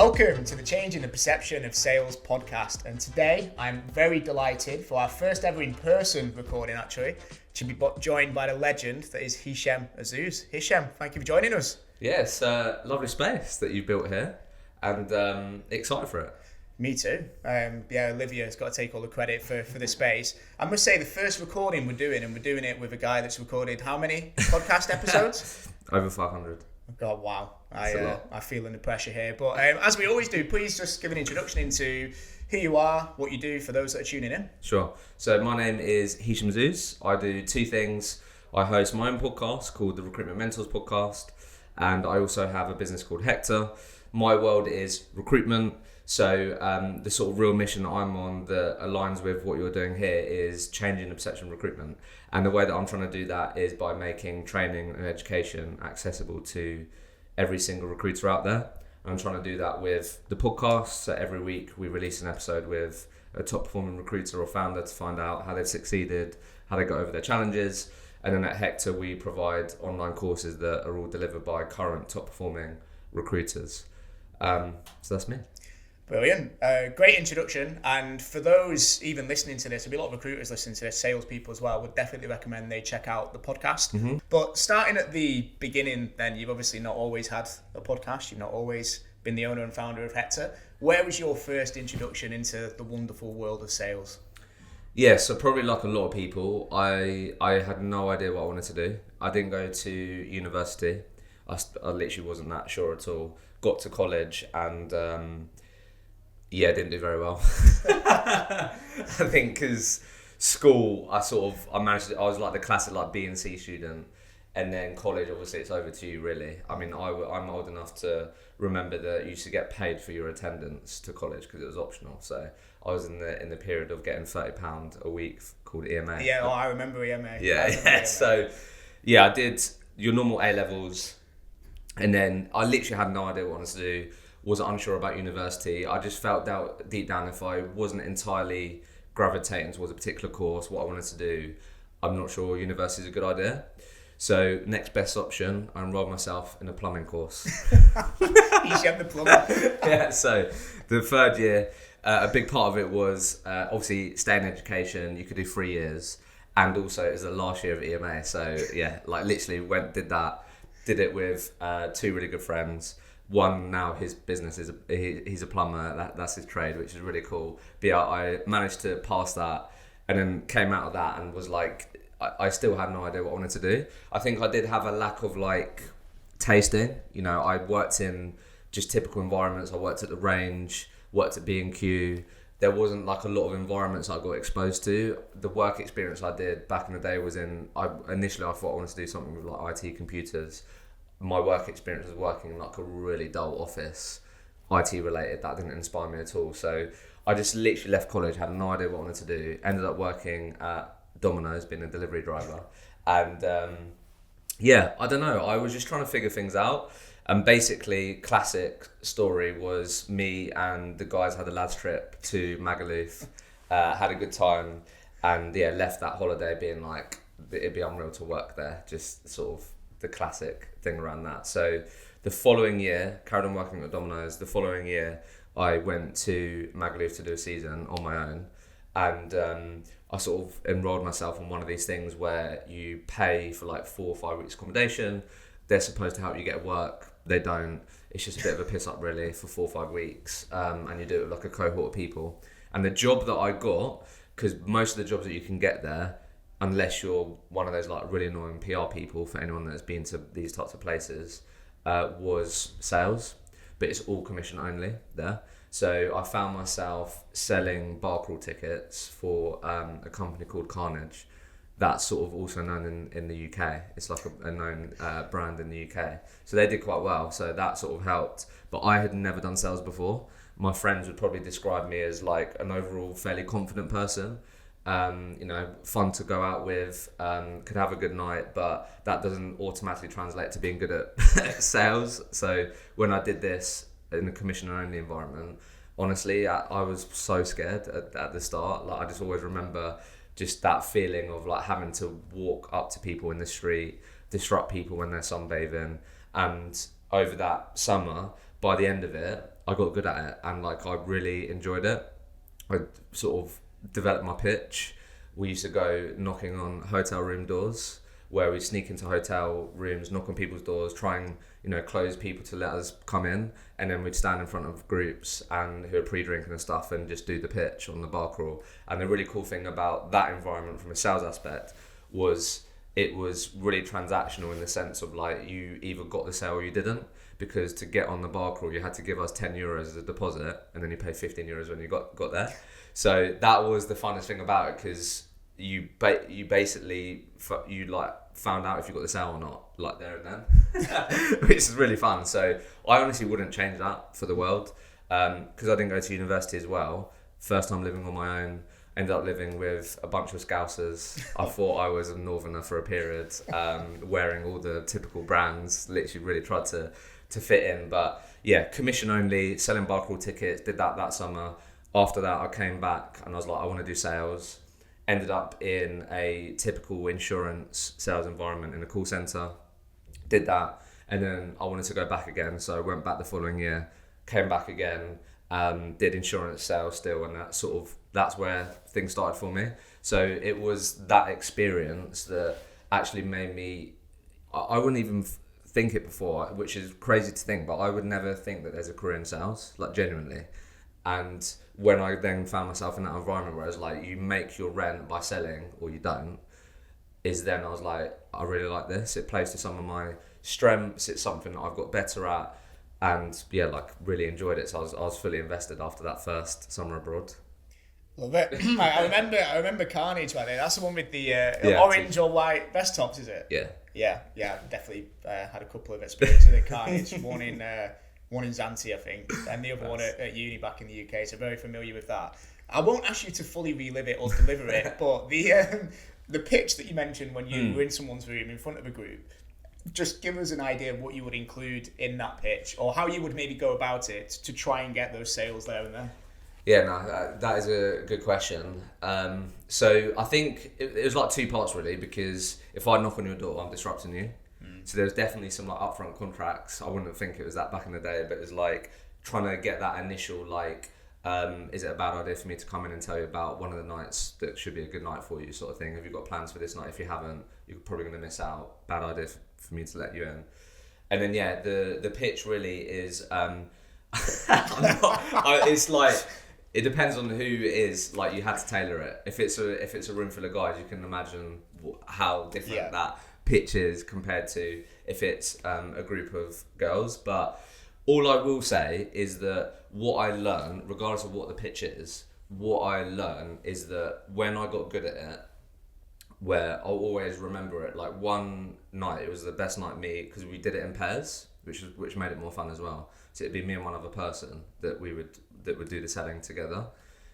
Welcome to the Changing the Perception of Sales podcast, and today I'm very delighted for our first ever in-person recording to be joined by the legend that is Hishem Azzouz. Hishem, thank you for joining us. Yes, lovely space that you've built here, and excited for it. Me too. Olivia's got to take all the credit for the space. I must say, the first recording we're doing it with a guy that's recorded how many podcast episodes? Over 500. God, wow. I feel under pressure here. But as we always do, please just give an introduction into who you are, what you do for those that are tuning in. Sure. So my name is Hishem Azzouz. I do two things. I host my own podcast called the Recruitment Mentors podcast, and I also have a business called Hector. My world is recruitment. So the sort of real mission that I'm on that aligns with what you're doing here is changing the perception of recruitment. And the way that I'm trying to do that is by making training and education accessible to every single recruiter out there. And I'm trying to do that with the podcast. So every week we release an episode with a top performing recruiter or founder to find out how they've succeeded, how they got over their challenges. And then at Hector, we provide online courses that are all delivered by current top performing recruiters. So that's me. Brilliant. Great introduction. And for those even listening to this, there'll be a lot of recruiters listening to this, salespeople as well, would definitely recommend they check out the podcast. Mm-hmm. But starting at the beginning, then you've obviously not always had a podcast. You've not always been the owner and founder of Hector. Where was your first introduction into the wonderful world of sales? Yeah, so probably like a lot of people, I had no idea what I wanted to do. I didn't go to university. I literally wasn't that sure at all. Got to college and... didn't do very well. I think because school, I was like the classic like B and C student, and then college, obviously it's over to you really. I mean, I'm old enough to remember that you used to get paid for your attendance to college because it was optional. So I was in the period of getting £30 a week called EMA. Yeah, I remember EMA. Yeah. So I did your normal A levels, and then I literally had no idea what I wanted to do. Was unsure about university. I just felt deep down if I wasn't entirely gravitating towards a particular course, what I wanted to do, I'm not sure university is a good idea. So next best option, I enrolled myself in a plumbing course. Hishem the plumber. Yeah, so the third year, a big part of it was obviously stay in education. You could do 3 years, and also it was the last year of EMA. So yeah, like literally did it with two really good friends. One, now his business is he's a plumber, that's his trade, which is really cool. But yeah, I managed to pass that and then came out of that and was like, I still had no idea what I wanted to do. I think I did have a lack of like tasting. You know, I worked in just typical environments. I worked at the range, worked at B&Q. There wasn't like a lot of environments I got exposed to. The work experience I did back in the day was initially I thought I wanted to do something with like IT computers. My work experience was working in like a really dull office, IT related. That didn't inspire me at all. So I just literally left college, had no idea what I wanted to do. Ended up working at Domino's, being a delivery driver. And I don't know. I was just trying to figure things out. And basically, classic story was me and the guys had a lads trip to Magaluf, had a good time, and left that holiday being like, it'd be unreal to work there. Just sort of the classic thing around that. So the following year, carried on working at Domino's. The following year, I went to Magaluf to do a season on my own, and I sort of enrolled myself in one of these things where you pay for like 4 or 5 weeks accommodation. They're supposed to help you get work. They don't. It's just a bit of a piss up really for 4 or 5 weeks, and you do it with like a cohort of people. And the job that I got, because most of the jobs that you can get there, unless you're one of those like really annoying PR people, for anyone that's been to these types of places, was sales, but it's all commission only there. So I found myself selling bar crawl tickets for a company called Carnage, that's sort of also known in the UK. It's like a known brand in the UK. So they did quite well, so that sort of helped. But I had never done sales before. My friends would probably describe me as like an overall fairly confident person. Fun to go out with, could have a good night, but that doesn't automatically translate to being good at sales. So when I did this in a commission only environment, honestly, I was so scared at the start. Like I just always remember just that feeling of like having to walk up to people in the street, disrupt people when they're sunbathing. And over that summer, by the end of it, I got good at it, and like I really enjoyed it. I sort of developed my pitch. We used to go knocking on hotel room doors, where we'd sneak into hotel rooms, knock on people's doors, try and, you know, close people to let us come in, and then we'd stand in front of groups and who are pre-drinking and stuff and just do the pitch on the bar crawl. And the really cool thing about that environment from a sales aspect was it was really transactional in the sense of like you either got the sale or you didn't, because to get on the bar crawl you had to give us €10 as a deposit, and then you pay €15 when you got there. So that was the funnest thing about it, because you basically like found out if you got the sale or not, like there and then, which is really fun. So I honestly wouldn't change that for the world, because I didn't go to university as well. First time living on my own, ended up living with a bunch of Scousers. I thought I was a northerner for a period, wearing all the typical brands, literally really tried to fit in. But yeah, commission only, selling bar crawl tickets, did that summer. After that I came back and I was like, I want to do sales. Ended up in a typical insurance sales environment in a call centre, did that, and then I wanted to go back again, so I went back the following year, came back again, did insurance sales still, and that's where things started for me. So it was that experience that actually made me, I wouldn't even think it before, which is crazy to think, but I would never think that there's a career in sales, like genuinely. And when I then found myself in that environment where it's like you make your rent by selling or you don't, is then I was like, I really like this. It plays to some of my strengths. It's something that I've got better at, and yeah, like really enjoyed it. So I was fully invested after that first summer abroad. Love it. I remember Carnage right there. That's the one with the orange or white vest tops, is it? Yeah. Yeah. Definitely had a couple of experiences at Carnage. One in Zante, I think, and the other one at uni back in the UK, so very familiar with that. I won't ask you to fully relive it or deliver it, but the pitch that you mentioned when you were in someone's room in front of a group, just give us an idea of what you would include in that pitch, or how you would maybe go about it to try and get those sales there and then. Yeah, no, that is a good question. So I think it was like two parts really, because if I knock on your door, I'm disrupting you. So there's definitely some like upfront contracts. I wouldn't think it was that back in the day, but it was like trying to get that initial like, is it a bad idea for me to come in and tell you about one of the nights that should be a good night for you, sort of thing. Have you got plans for this night? If you haven't, you're probably going to miss out. Bad idea for me to let you in. And then yeah, the pitch really is, it's like, it depends on who it is. Like you had to tailor it. If it's a room full of guys, you can imagine how different that pitch is compared to if it's a group of girls. But all I will say is that what I learned, regardless of what the pitch is, what I learned is that when I got good at it, where I'll always remember it, like one night, it was the best night me, because we did it in pairs, which made it more fun as well. So it'd be me and one other person that would do the selling together.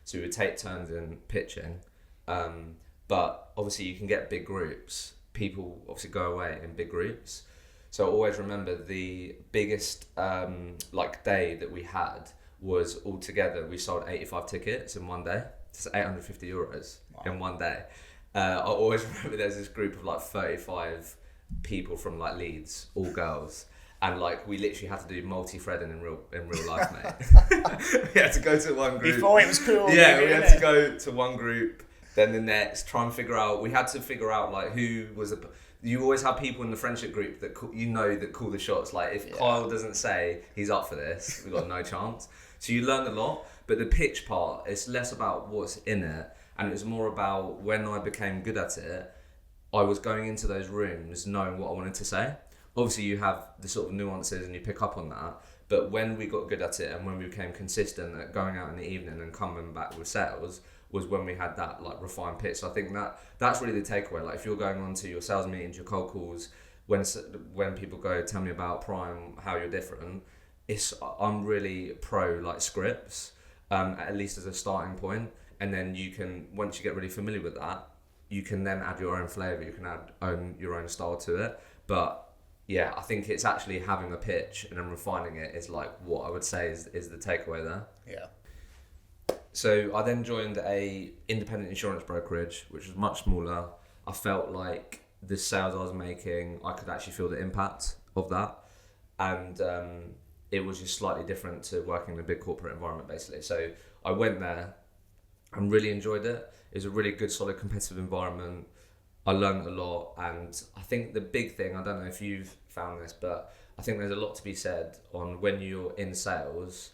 So we would take turns in pitching. But obviously you can get big groups. People obviously go away in big groups. So I always remember the biggest like day that we had was altogether we sold 85 tickets in one day. It's €850 in one day. I always remember there's this group of like 35 people from like Leeds, all girls. And like we literally had to do multi-threading in real life, mate. We had to go to one group. Before it was cool. Yeah, we had to go to one group, then the next, try and figure out. We had to figure out like who was. You always have people in the friendship group that that call the shots. Like if Kyle doesn't say he's up for this, we've got no chance. So you learn a lot, but the pitch part, it's less about what's in it, and it was more about when I became good at it. I was going into those rooms knowing what I wanted to say. Obviously you have the sort of nuances and you pick up on that, but when we got good at it and when we became consistent at going out in the evening and coming back with sales was when we had that like refined pitch. So I think that's really the takeaway. Like if you're going on to your sales meetings, your cold calls, when people go, tell me about Prime, how you're different, I'm really pro like scripts, at least as a starting point. And then you can, once you get really familiar with that, you can then add your own flavour, you can add your own style to it. But yeah, I think it's actually having a pitch and then refining it is like what I would say is the takeaway there. Yeah. So I then joined a independent insurance brokerage, which was much smaller. I felt like the sales I was making, I could actually feel the impact of that. And it was just slightly different to working in a big corporate environment, basically. So I went there and really enjoyed it. It was a really good, solid, competitive environment. I learned a lot, and I think the big thing, I don't know if you've found this, but I think there's a lot to be said on when you're in sales.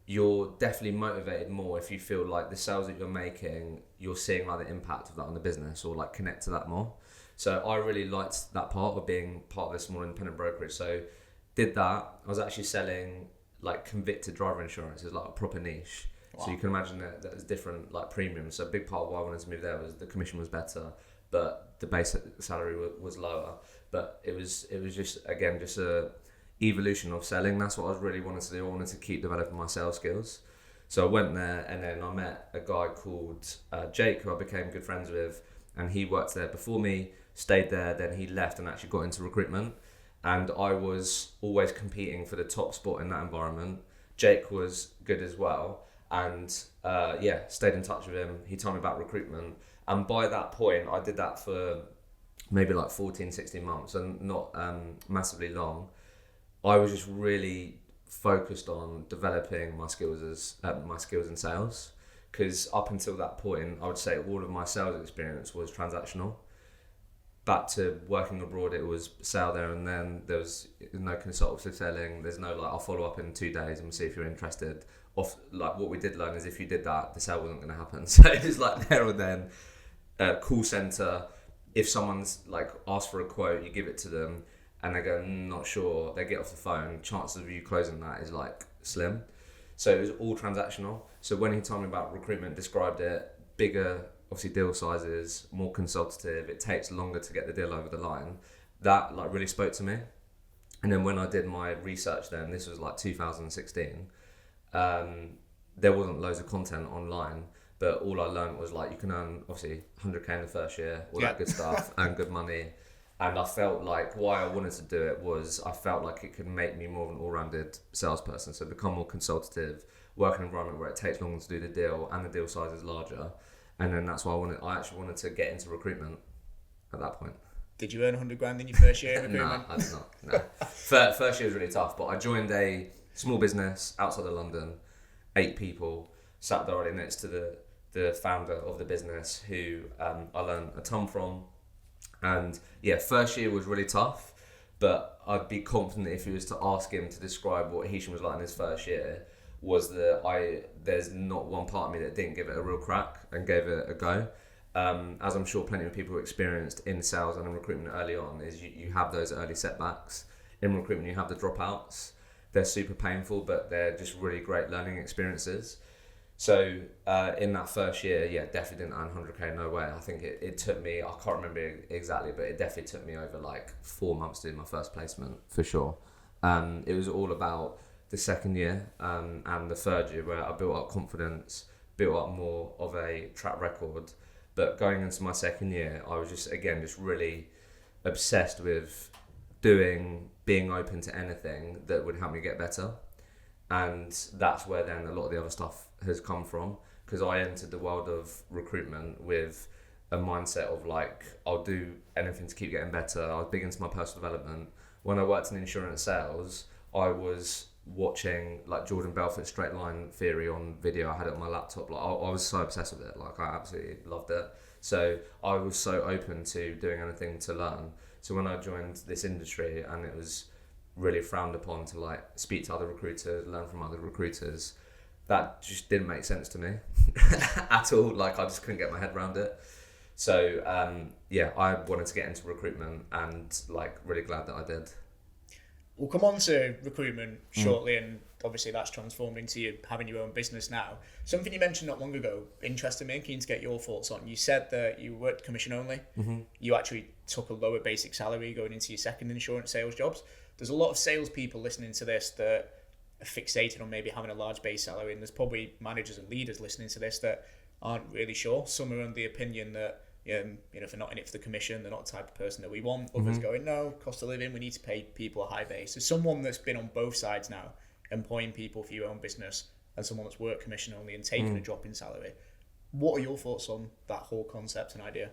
You're definitely motivated more if you feel like the sales that you're making, you're seeing like the impact of that on the business, or like connect to that more. So I really liked that part of being part of a small independent brokerage. So did that. I was actually selling like convicted driver insurance. It's like a proper niche. Wow. So you can imagine that there's different like premiums. So a big part of why I wanted to move there was the commission was better, but the base salary was lower. But it was just, again, just a evolution of selling. That's what I really wanted to do. I wanted to keep developing my sales skills. So I went there, and then I met a guy called Jake, who I became good friends with, and he worked there before me, stayed there, then he left and actually got into recruitment. And I was always competing for the top spot in that environment. Jake was good as well, and stayed in touch with him. He told me about recruitment, and by that point I did that for maybe like 14, 16 months, and not massively long. I was just really focused on developing my skills in sales, because up until that point, I would say all of my sales experience was transactional. Back to working abroad, it was sell there and then. There was no consultative selling. There's no like, I'll follow up in 2 days and see if you're interested. Like what we did learn is if you did that, the sale wasn't going to happen. So it was like there or then. Call center. If someone's like asked for a quote, you give it to them, and they go, not sure. They get off the phone. Chances of you closing that is like slim. So it was all transactional. So when he told me about recruitment, described it, bigger, obviously deal sizes, more consultative, it takes longer to get the deal over the line. That like really spoke to me. And then when I did my research then, this was like 2016, there wasn't loads of content online, but all I learned was like you can earn obviously 100k in the first year, all that good stuff, and good money. And I felt like why I wanted to do it was I felt like it could make me more of an all-rounded salesperson. So become more consultative, work in an environment where it takes longer to do the deal and the deal size is larger. And then that's why I actually wanted to get into recruitment at that point. Did you earn 100 grand in your first year in recruitment? No, I did not. No. First year was really tough, but I joined a small business outside of London, 8 people, sat directly next to the founder of the business, who I learned a ton from. And yeah, first year was really tough, but I'd be confident if you was to ask him to describe what Hishem was like in his first year, was that there's not one part of me that didn't give it a real crack and gave it a go. As I'm sure plenty of people experienced in sales and in recruitment early on, is you have those early setbacks. In recruitment, you have the dropouts. They're super painful, but they're just really great learning experiences. So in that first year, yeah, definitely didn't earn 100k, no way. I think it took me, I can't remember exactly, but it definitely took me over like 4 months to do my first placement, for sure. It was all about the second year and the third year, where I built up confidence, built up more of a track record. But going into my second year, I was just really obsessed with being open to anything that would help me get better. And that's where then a lot of the other stuff has come from, because I entered the world of recruitment with a mindset of like, I'll do anything to keep getting better. I was big into my personal development. When I worked in insurance sales, I was watching like Jordan Belfort's straight line theory on video. I had it on my laptop. Like I was so obsessed with it. Like I absolutely loved it. So I was so open to doing anything to learn. So when I joined this industry, and it was really frowned upon to like speak to other recruiters, learn from other recruiters, that just didn't make sense to me at all. Like I just couldn't get my head around it. So I wanted to get into recruitment, and like really glad that I did. We'll come on to recruitment shortly, and obviously that's transformed into you having your own business now. Something you mentioned not long ago interested me, keen to get your thoughts on. You said that you worked commission only. Mm-hmm. You actually took a lower basic salary going into your second insurance sales jobs. There's a lot of salespeople listening to this that are fixated on maybe having a large base salary, and there's probably managers and leaders listening to this that aren't really sure. Some are under the opinion that if they're not in it for the commission, they're not the type of person that we want. Others going, no, cost of living, we need to pay people a high base. So someone that's been on both sides now, employing people for your own business, and someone that's worked commission only and taking a drop in salary. What are your thoughts on that whole concept and idea?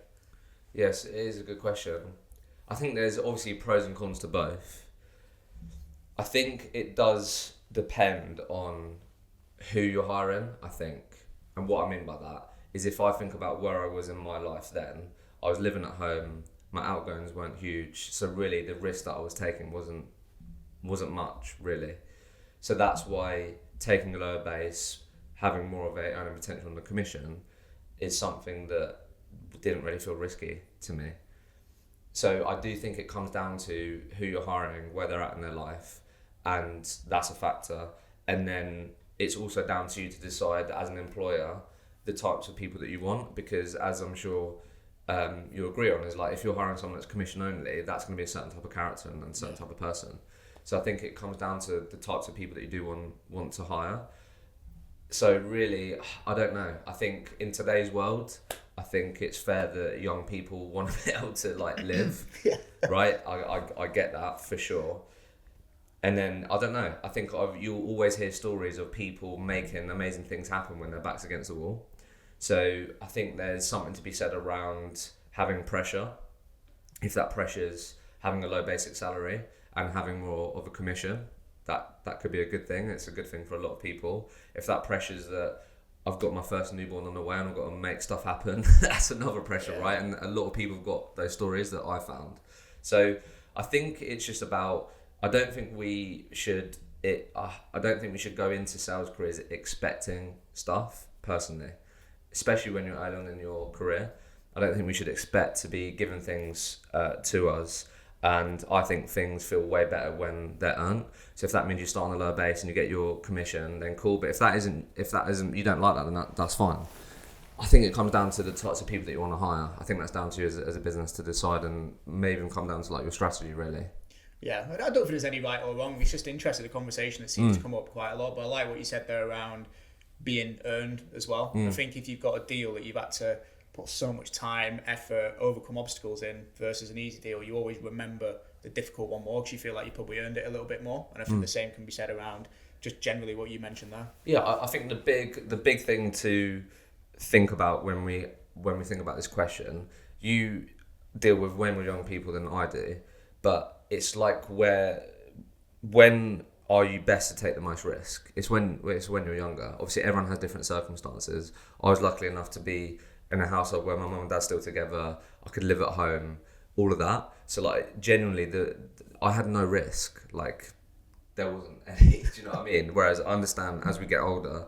Yes, it is a good question. I think there's obviously pros and cons to both. I think it does depend on who you're hiring, I think. And what I mean by that is if I think about where I was in my life then, I was living at home, my outgoings weren't huge, so really the risk that I was taking wasn't much, really. So that's why taking a lower base, having more of a earning potential on the commission is something that didn't really feel risky to me. So I do think it comes down to who you're hiring, where they're at in their life, and that's a factor. And then it's also down to you to decide as an employer the types of people that you want, because as I'm sure you agree on, is like if you're hiring someone that's commission only, that's going to be a certain type of character and a certain type of person. So I think it comes down to the types of people that you do want to hire. So really, I don't know. I think in today's world, I think it's fair that young people want to be able to like live, right? I get that for sure. And then, I don't know, I think you'll always hear stories of people making amazing things happen when their back's against the wall. So I think there's something to be said around having pressure. If that pressure's having a low basic salary and having more of a commission, that could be a good thing. It's a good thing for a lot of people. If that pressure's that I've got my first newborn on the way and I've got to make stuff happen, that's another pressure, right? And a lot of people have got those stories that I found. So I think it's just about, I don't think we should go into sales careers expecting stuff, personally, especially when you're early on in your career. I don't think we should expect to be given things to us. And I think things feel way better when they're earned. So if that means you start on a lower base and you get your commission, then cool. But if that isn't, you don't like that, then that's fine. I think it comes down to the types of people that you want to hire. I think that's down to you as a business to decide, and may even come down to like your strategy, really. Yeah, I don't think there's any right or wrong. It's just interesting, the conversation that seems to come up quite a lot. But I like what you said there around being earned as well. I think if you've got a deal that you've had to put so much time, effort, overcome obstacles in versus an easy deal, you always remember the difficult one more because you feel like you probably earned it a little bit more. And I think the same can be said around just generally what you mentioned there. Yeah, I think the big thing to think about when we think about this question, you deal with way more young people than I do, but it's like when are you best to take the most risk? It's when you're younger. Obviously, everyone has different circumstances. I was lucky enough to be in a household where my mum and dad's still together. I could live at home, all of that. So like genuinely, I had no risk. Like there wasn't any. Do you know what I mean? Whereas I understand as we get older,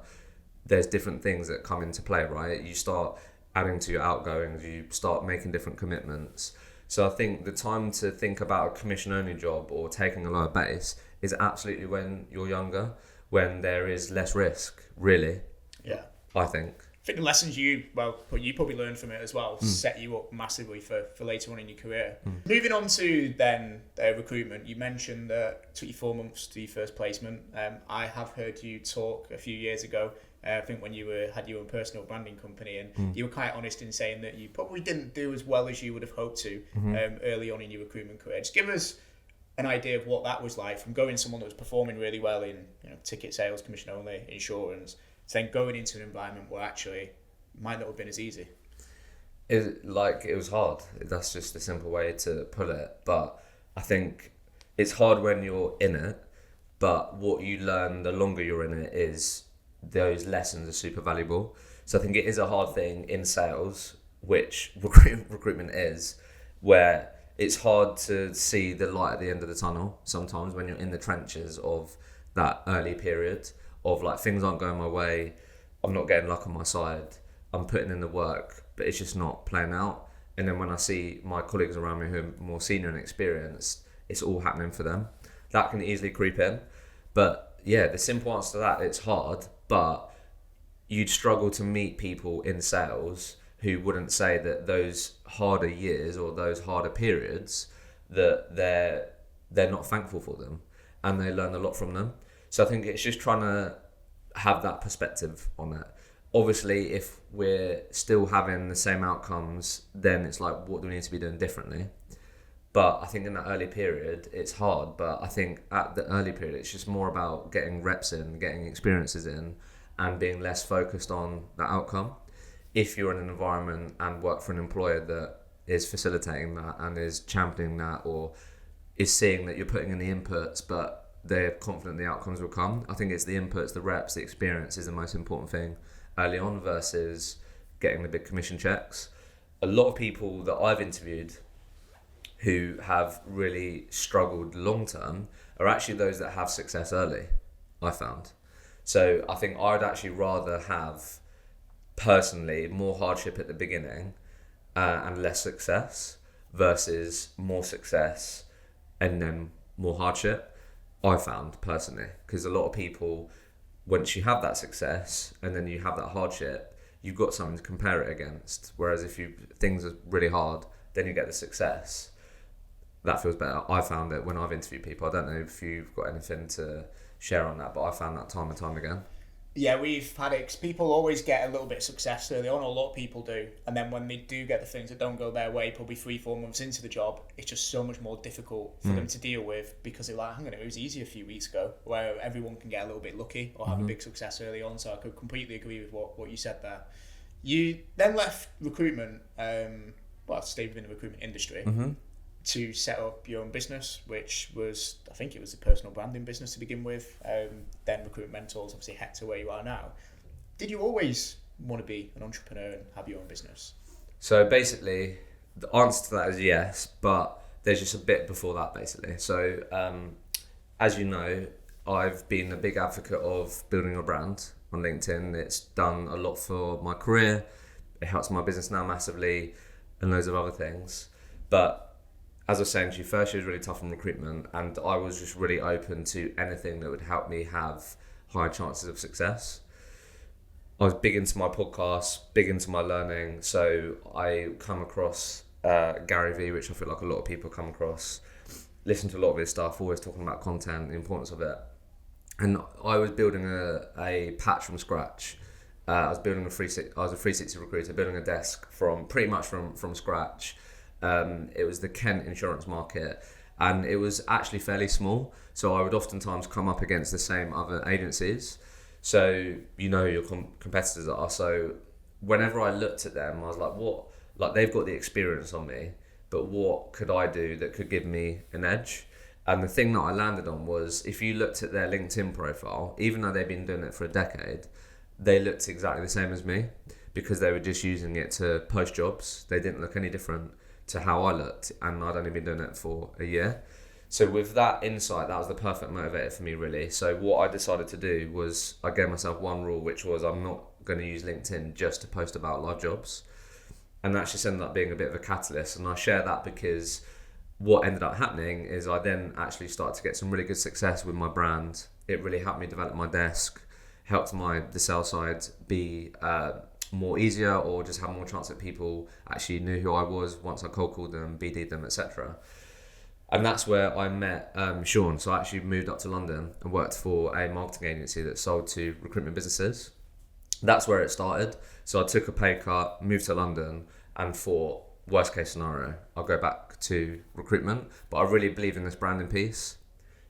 there's different things that come into play, right? You start adding to your outgoings. You start making different commitments. So I think the time to think about a commission-only job or taking a lower base is absolutely when you're younger, when there is less risk, really. Yeah. I think the lessons you probably learned from it as well set you up massively for later on in your career. Moving on to then recruitment, you mentioned that it took you 4 months to do your first placement. I have heard you talk a few years ago, I think when you had your own personal branding company, and you were quite honest in saying that you probably didn't do as well as you would have hoped to early on in your recruitment career. Just give us an idea of what that was like from going someone that was performing really well in ticket sales, commission only, insurance, to then going into an environment where actually it might not have been as easy. It was hard. That's just the simple way to put it. But I think it's hard when you're in it, but what you learn the longer you're in it is those lessons are super valuable. So I think it is a hard thing in sales, which recruitment is, where it's hard to see the light at the end of the tunnel sometimes when you're in the trenches of that early period of like things aren't going my way, I'm not getting luck on my side, I'm putting in the work, but it's just not playing out. And then when I see my colleagues around me who are more senior and experienced, it's all happening for them. That can easily creep in. But yeah, the simple answer to that, it's hard, but you'd struggle to meet people in sales who wouldn't say that those harder years or those harder periods, that they're not thankful for them and they learn a lot from them. So I think it's just trying to have that perspective on it. Obviously, if we're still having the same outcomes, then it's like, what do we need to be doing differently? But I think in that early period, it's hard. But I think at the early period, it's just more about getting reps in, getting experiences in, and being less focused on the outcome. If you're in an environment and work for an employer that is facilitating that and is championing that, or is seeing that you're putting in the inputs, but they're confident the outcomes will come. I think it's the inputs, the reps, the experience is the most important thing early on versus getting the big commission checks. A lot of people that I've interviewed who have really struggled long term are actually those that have success early, I found. So I think I'd actually rather have, personally, more hardship at the beginning and less success versus more success and then more hardship, I found personally. Because a lot of people, once you have that success and then you have that hardship, you've got something to compare it against. Whereas if things are really hard, then you get the success. That feels better. I found it when I've interviewed people. I don't know if you've got anything to share on that, but I found that time and time again. Yeah, we've had it. 'Cause people always get a little bit of success early on. A lot of people do, and then when they do get the things that don't go their way, probably 3-4 months into the job, it's just so much more difficult for them to deal with because they're like, hang on, it was easy a few weeks ago, where everyone can get a little bit lucky or have a big success early on. So I could completely agree with what you said there. You then left recruitment, stayed within the recruitment industry. To set up your own business, which was, I think it was a personal branding business to begin with, then Recruitment Mentors, obviously Hector, where you are now. Did you always want to be an entrepreneur and have your own business? So basically, the answer to that is yes, but there's just a bit before that basically. So as you know, I've been a big advocate of building a brand on LinkedIn. It's done a lot for my career. It helps my business now massively and loads of other things. But as I was saying to you, first year was really tough in recruitment, and I was just really open to anything that would help me have higher chances of success. I was big into my podcast, big into my learning, so I come across Gary Vee, which I feel like a lot of people come across, listen to a lot of his stuff, always talking about content, the importance of it. And I was building a patch from scratch. I was a 360 recruiter, building a desk pretty much from scratch. It was the Kent insurance market, and it was actually fairly small, so I would oftentimes come up against the same other agencies, so you know who your competitors are. So whenever I looked at them, I was like, what, like, they've got the experience on me, but what could I do that could give me an edge? And the thing that I landed on was, if you looked at their LinkedIn profile, even though they've been doing it for a decade, they looked exactly the same as me, because they were just using it to post jobs. They didn't look any different to how I looked, and I'd only been doing it for a year. So with that insight, that was the perfect motivator for me, really. So what I decided to do was, I gave myself one rule, which was I'm not going to use LinkedIn just to post about live jobs. And that just ended up being a bit of a catalyst. And I share that because what ended up happening is I then actually started to get some really good success with my brand. It really helped me develop my desk, helped the sales side be more easier, or just have more chance that people actually knew who I was once I cold called them, BD'd them, etc. And that's where I met Sean. So I actually moved up to London and worked for a marketing agency that sold to recruitment businesses. That's where it started. So I took a pay cut, moved to London, and thought, worst case scenario, I'll go back to recruitment. But I really believe in this branding piece.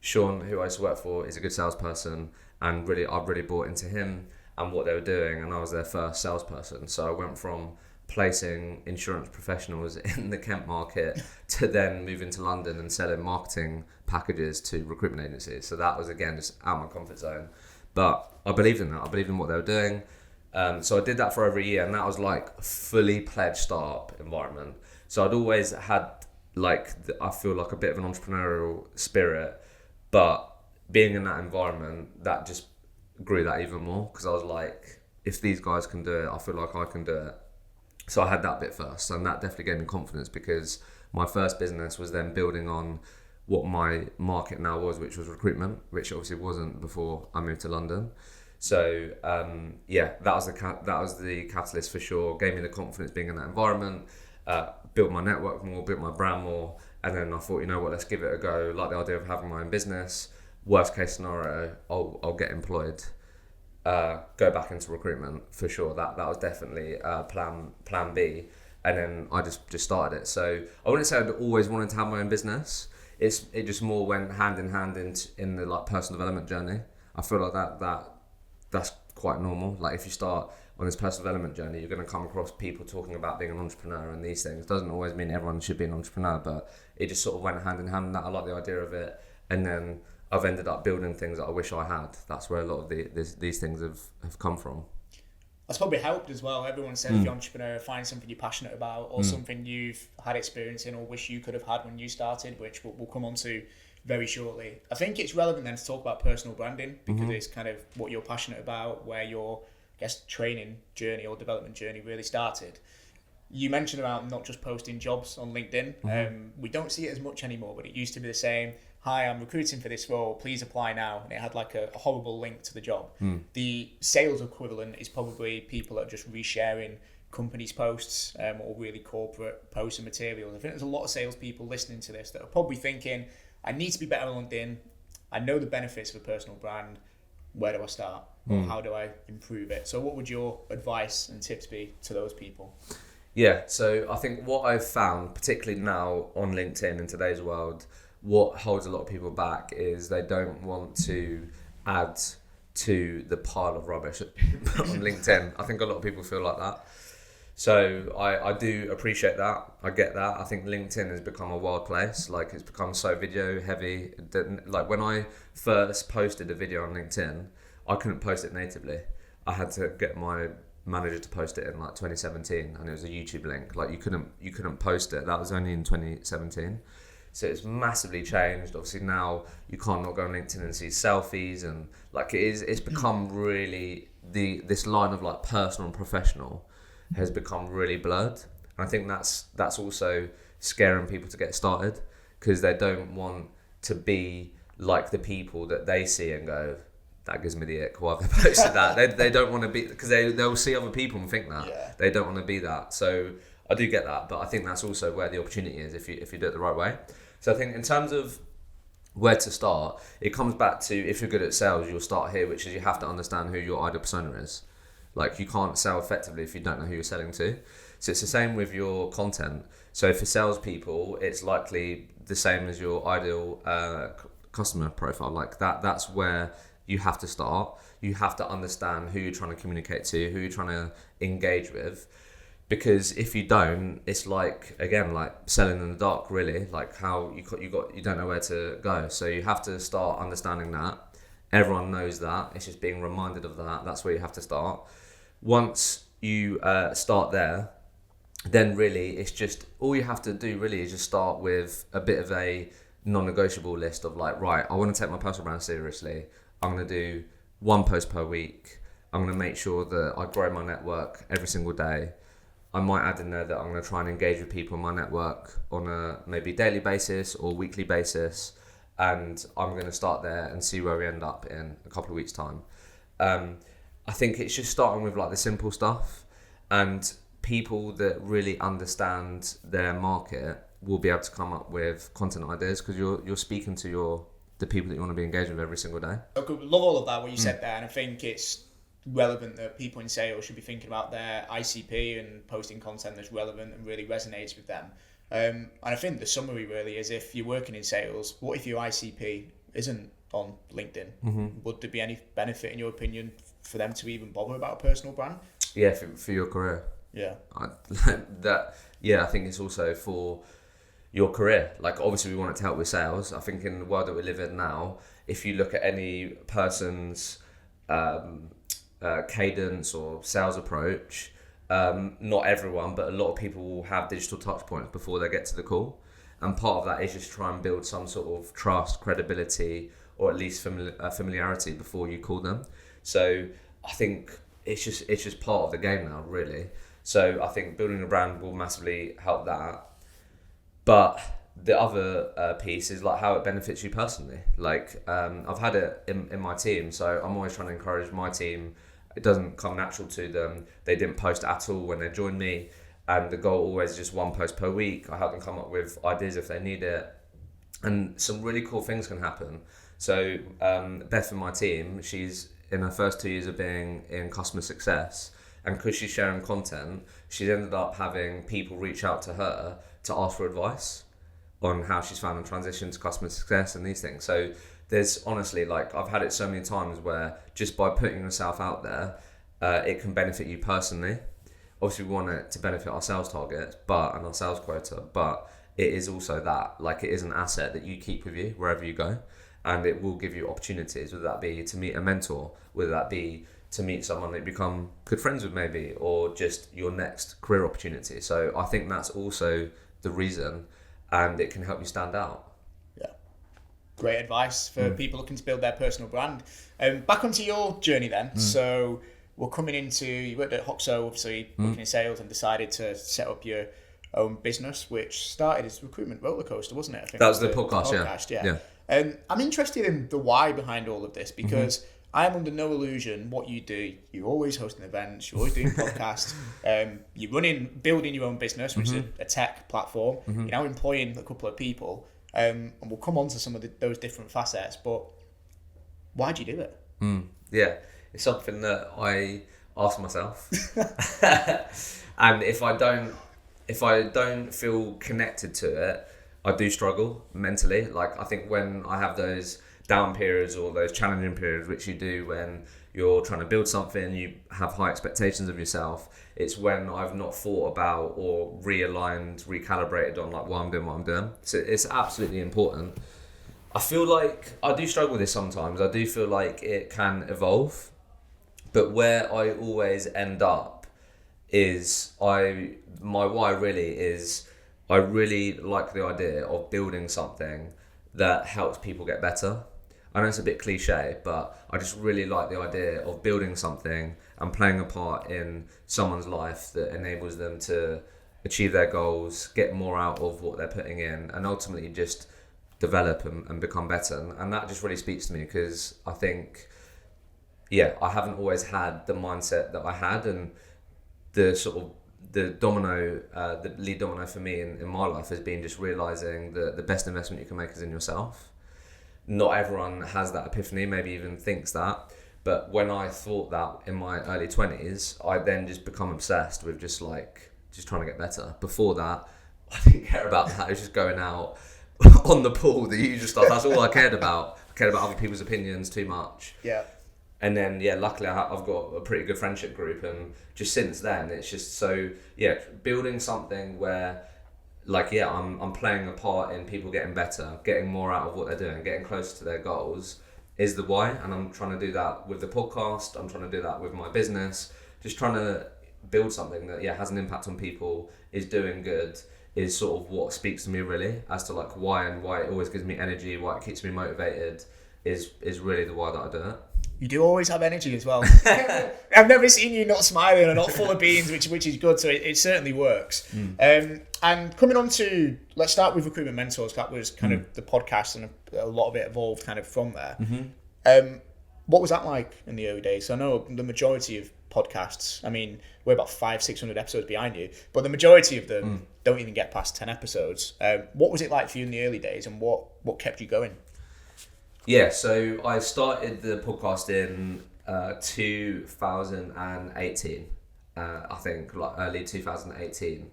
Sean, who I used to work for, is a good salesperson, and I've really bought into him and what they were doing, and I was their first salesperson. So I went from placing insurance professionals in the Kent market to then moving to London and selling marketing packages to recruitment agencies. So that was, again, just out of my comfort zone. But I believed in that. I believed in what they were doing. So I did that for over a year, and that was like a fully pledged startup environment. So I'd always had, I feel like a bit of an entrepreneurial spirit, but being in that environment, that just grew that even more, because I was like, if these guys can do it, I feel like I can do it. So I had that bit first, and that definitely gave me confidence, because my first business was then building on what my market now was, which was recruitment, which obviously wasn't before I moved to London. So that was the catalyst for sure. Gave me the confidence being in that environment, built my network more, built my brand more, and then I thought, you know what, let's give it a go. Like the idea of having my own business. Worst case scenario, I'll get employed, go back into recruitment for sure. That was definitely plan B, and then I just started it. So I wouldn't say I'd always wanted to have my own business. It just more went hand in hand in the personal development journey. I feel like that's quite normal. Like if you start on this personal development journey, you're going to come across people talking about being an entrepreneur and these things. Doesn't always mean everyone should be an entrepreneur, but it just sort of went hand in hand. And I like the idea of it, and then I've ended up building things that I wish I had. That's where a lot of these things have come from. That's probably helped as well. Everyone says if you're an entrepreneur, find something you're passionate about or something you've had experience in or wish you could have had when you started, which we'll come on to very shortly. I think it's relevant then to talk about personal branding because it's kind of what you're passionate about, where your, I guess, training journey or development journey really started. You mentioned about not just posting jobs on LinkedIn. We don't see it as much anymore, but it used to be the same. Hi, I'm recruiting for this role, please apply now. And it had like a horrible link to the job. The sales equivalent is probably people that are just resharing companies' posts or really corporate posts and materials. I think there's a lot of salespeople listening to this that are probably thinking, I need to be better on LinkedIn. I know the benefits of a personal brand. Where do I start? Or how do I improve it? So what would your advice and tips be to those people? Yeah, so I think what I've found, particularly now on LinkedIn in today's world, what holds a lot of people back is they don't want to add to the pile of rubbish on LinkedIn. I think a lot of people feel like that. So I do appreciate that. I get that. I think LinkedIn has become a wild place. Like, it's become so video heavy that, like, when I first posted a video on LinkedIn, I couldn't post it natively. I had to get my manager to post it in like 2017, and it was a YouTube link. Like, you couldn't post it. That was only in 2017. So it's massively changed. Obviously now you can't not go on LinkedIn and see selfies, and like it's become really this line of like personal and professional has become really blurred. And I think that's also scaring people to get started because they don't want to be like the people that they see and go, that gives me the ick. Why have they posted that? They don't want to be, because they'll see other people and think that. Yeah. They don't want to be that. So I do get that, but I think that's also where the opportunity is if you do it the right way. So I think in terms of where to start, it comes back to, if you're good at sales, you'll start here, which is you have to understand who your ideal persona is. Like, you can't sell effectively if you don't know who you're selling to. So it's the same with your content. So for salespeople, it's likely the same as your ideal customer profile. Like that's where you have to start. You have to understand who you're trying to communicate to, who you're trying to engage with. Because if you don't, it's like, again, like selling in the dark, really. Like, how you don't know where to go. So you have to start understanding that. Everyone knows that. It's just being reminded of that. That's where you have to start. Once you start there, then really it's just, all you have to do really is just start with a bit of a non-negotiable list of like, right, I want to take my personal brand seriously. I'm going to do 1 post per week. I'm going to make sure that I grow my network every single day. I might add in there that I'm going to try and engage with people in my network on a maybe daily basis or weekly basis. And I'm going to start there and see where we end up in a couple of weeks' time. I think it's just starting with like the simple stuff, and people that really understand their market will be able to come up with content ideas because you're speaking to the people that you want to be engaged with every single day. I love all of that, what you said there, and I think it's relevant that people in sales should be thinking about their ICP and posting content that's relevant and really resonates with them. And I think the summary really is, if you're working in sales, what if your ICP isn't on LinkedIn? Would there be any benefit, in your opinion, for them to even bother about a personal brand? Yeah, for your career. Yeah. I think it's also for your career. Like, obviously we want it to help with sales. I think in the world that we live in now, if you look at any person's cadence or sales approach, not everyone, but a lot of people will have digital touch points before they get to the call, and part of that is just try and build some sort of trust, credibility, or at least familiarity before you call them. So I think it's just part of the game now, really. So I think building a brand will massively help that. But the other piece is like how it benefits you personally. Like, I've had it in my team, so I'm always trying to encourage my team. It doesn't come natural to them. They didn't post at all when they joined me, and the goal always is just 1 post per week. I help them come up with ideas if they need it, and some really cool things can happen. So Beth in my team, she's in her first 2 years of being in customer success, and because she's sharing content, she's ended up having people reach out to her to ask for advice on how she's found the transition to customer success and these things. So there's honestly, like, I've had it so many times where just by putting yourself out there, it can benefit you personally. Obviously we want it to benefit our sales targets and our sales quota, but it is also that, like, it is an asset that you keep with you wherever you go. and it will give you opportunities, whether that be to meet a mentor, whether that be to meet someone that you become good friends with maybe, or just your next career opportunity. So I think that's also the reason, and it can help you stand out. Yeah. Great advice for people looking to build their personal brand. Back onto your journey then. So we're coming into, you worked at Hoxo, obviously working in sales, and decided to set up your own business, which started as Recruitment Rollercoaster, wasn't it? I think that was the podcast, yeah. I'm interested in the why behind all of this, because I'm under no illusion what you do. You're always hosting events, you're always doing podcasts, you're building your own business, which is a tech platform. You're now employing a couple of people, and we'll come on to some of those different facets, but why do you do it? Yeah, it's something that I ask myself. And if I don't feel connected to it, I do struggle mentally. Like, I think when I have those down periods or those challenging periods, which you do when you're trying to build something, you have high expectations of yourself, it's when I've not thought about or realigned, recalibrated on like why I'm doing what I'm doing. So it's absolutely important. I feel like I do struggle with this sometimes. I do feel like it can evolve, but where I always end up is my why really is I really like the idea of building something that helps people get better. I know it's a bit cliche, but I just really like the idea of building something and playing a part in someone's life that enables them to achieve their goals, get more out of what they're putting in, and ultimately just develop and become better. And that just really speaks to me, because I think, I haven't always had the mindset that I had, and the sort of the lead domino for me in my life has been just realising that the best investment you can make is in yourself. Not everyone has that epiphany, maybe even thinks that. But when I thought that in my early 20s, I then just become obsessed with just trying to get better. Before that, I didn't care about that. I was just going out on the pool, the usual stuff. That's all I cared about. I cared about other people's opinions too much. Yeah. And then, luckily I've got a pretty good friendship group, and just since then, it's just so, building something where, I'm playing a part in people getting better, getting more out of what they're doing, getting closer to their goals is the why. And I'm trying to do that with the podcast, I'm trying to do that with my business, just trying to build something that, has an impact on people, is doing good, is sort of what speaks to me really, as to why it always gives me energy, why it keeps me motivated, is really the why that I do it. You do always have energy as well. I've never seen you not smiling or not full of beans, which is good. So it certainly works. And coming on to, let's start with Recruitment Mentors. That was kind of the podcast, and a lot of it evolved kind of from there. What was that like in the early days? So I know the majority of podcasts, I mean, we're about 500-600 episodes behind you, but the majority of them don't even get past 10 episodes. What was it like for you in the early days, and what kept you going? Yeah, so I started the podcast in 2018, I think, early 2018.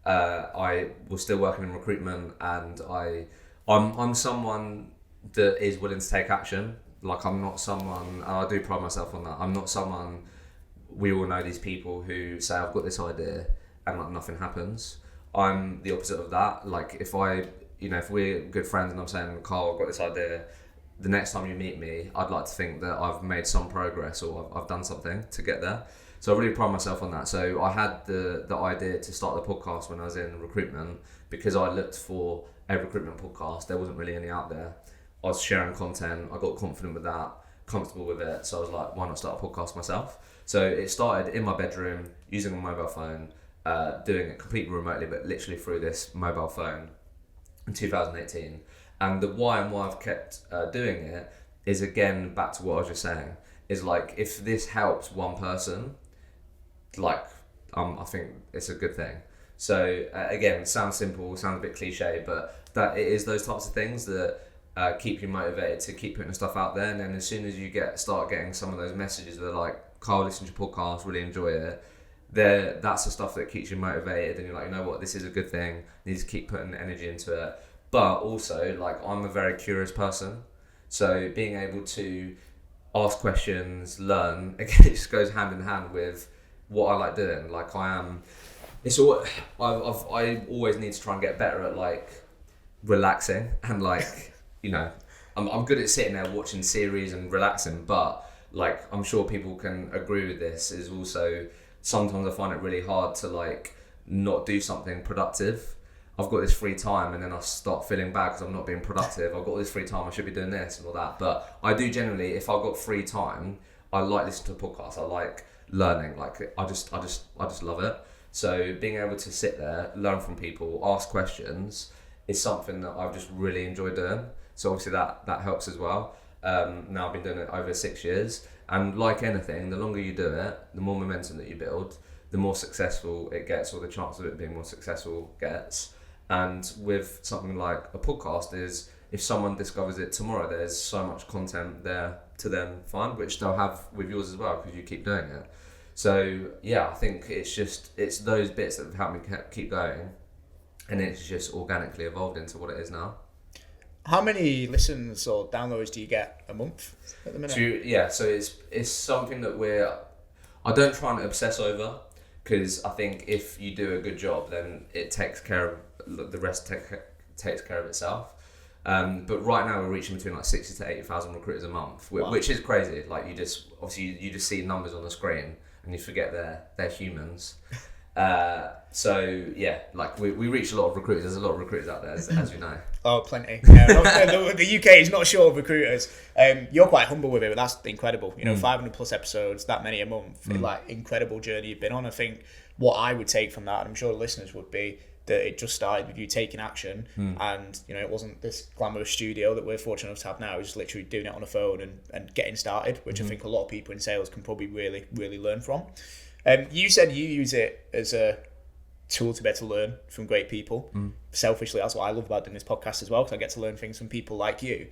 I was still working in recruitment, and I'm someone that is willing to take action. I'm not someone, and I do pride myself on that, I'm not someone, we all know these people who say, I've got this idea, and nothing happens. I'm the opposite of that. If we're good friends and I'm saying, Carl, I've got this idea, the next time you meet me, I'd like to think that I've made some progress, or I've done something to get there. So I really pride myself on that. So I had the idea to start the podcast when I was in recruitment, because I looked for a recruitment podcast. There wasn't really any out there. I was sharing content. I got confident with that, comfortable with it. So I was like, why not start a podcast myself? So it started in my bedroom, using a mobile phone, doing it completely remotely, but literally through this mobile phone in 2018. And the why I've kept doing it is, again, back to what I was just saying, is if this helps one person, I think it's a good thing. So again, it sounds simple, sounds a bit cliche, but that it is those types of things that keep you motivated to keep putting stuff out there. And then as soon as you start getting some of those messages that are like, Carl, listen to your podcast, really enjoy it, that's the stuff that keeps you motivated, and you're like, you know what, this is a good thing, you need to keep putting energy into it. But also, I'm a very curious person, so being able to ask questions, learn, again, it just goes hand in hand with what I like doing. I always need to try and get better at relaxing, and I'm good at sitting there watching series and relaxing, but like I'm sure people can agree with this, is also sometimes I find it really hard to like not do something productive. I've got this free time and then I start feeling bad because I'm not being productive. I've got all this free time, I should be doing this and all that. But I do generally, if I've got free time, I like listening to a podcast. I like learning. Like I just love it. So being able to sit there, learn from people, ask questions is something that I've just really enjoyed doing. So obviously that helps as well. Now I've been doing it over 6 years, and like anything, the longer you do it, the more momentum that you build, the more successful it gets, or the chance of it being more successful gets. And with something like a podcast, is if someone discovers it tomorrow, there's so much content there to then find, which they'll have with yours as well because you keep doing it. So yeah, I think it's those bits that have helped me keep going, and it's just organically evolved into what it is now. How many listens or downloads do you get a month at the minute? So it's something that I don't try and obsess over, because I think if you do a good job, then it takes care of the rest. Takes care of itself. But right now we're reaching between like 60 to 80,000 recruiters a month, which is crazy. Like you just see numbers on the screen and you forget they're humans. So yeah, like we reach a lot of recruiters. There's a lot of recruiters out there, as you know. Oh, plenty. The UK is not short of recruiters. You're quite humble with it, but that's incredible. 500 plus episodes, that many a month. Like incredible journey you've been on. I think what I would take from that, and I'm sure the listeners would be, that it just started with you taking action, and it wasn't this glamorous studio that we're fortunate enough to have now. It was just literally doing it on a phone and getting started, which I think a lot of people in sales can probably really, really learn from. You said you use it as a tool to be able to learn from great people. Selfishly, that's what I love about doing this podcast as well, because I get to learn things from people like you.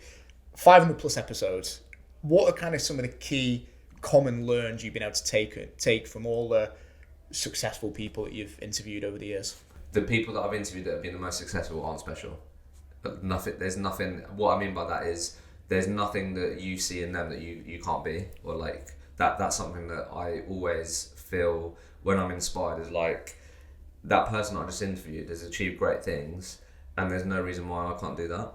500 plus episodes. What are kind of some of the key common learns you've been able to take from all the successful people that you've interviewed over the years? The people that I've interviewed that have been the most successful aren't special. There's nothing. What I mean by that is there's nothing that you see in them that you can't be, or like that. That's something that I always feel when I'm inspired, is like that person I just interviewed has achieved great things, and there's no reason why I can't do that.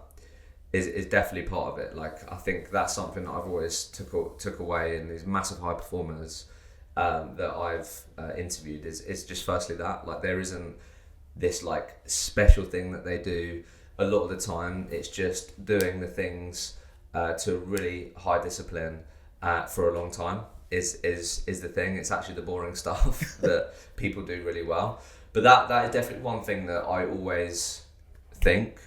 Is definitely part of it. Like I think that's something that I've always took away in these massive high performers that I've interviewed. Is just firstly that, like, there isn't this like special thing that they do. A lot of the time it's just doing the things to really high discipline for a long time is the thing. It's actually the boring stuff that people do really well. But that is definitely one thing that I always think,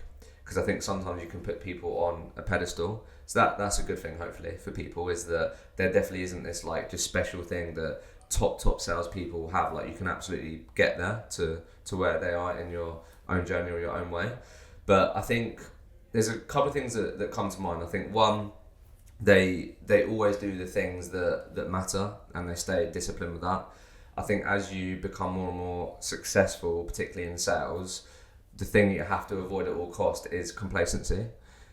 because I think sometimes you can put people on a pedestal. So that's a good thing, hopefully, for people, is that there definitely isn't this like just special thing that top salespeople have. Like you can absolutely get there to where they are in your own journey or your own way. But I think there's a couple of things that come to mind. I think one, they always do the things that matter, and they stay disciplined with that. I think as you become more and more successful, particularly in sales, the thing you have to avoid at all cost is complacency.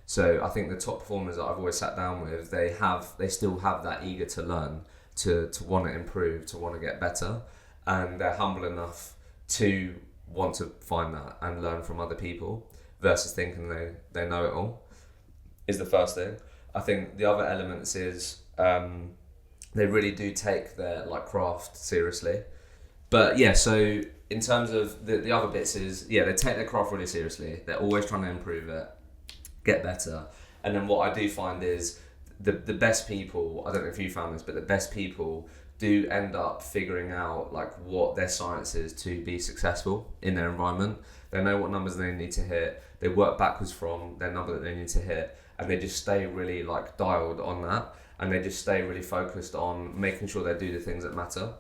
So I think the top performers that I've always sat down with, they still have that eager to learn, to want to improve, to want to get better, and they're humble enough to want to find that and learn from other people versus thinking they know it all, is the first thing. I think the other elements is they really do take their like craft seriously. But yeah, so in terms of the other bits is, yeah, they take their craft really seriously. They're always trying to improve it, get better. And then what I do find is the best people, I don't know if you found this, but the best people do end up figuring out like what their science is to be successful in their environment. They know what numbers they need to hit. They work backwards from their number that they need to hit, and they just stay really like dialed on that, and they just stay really focused on making sure they do the things that matter.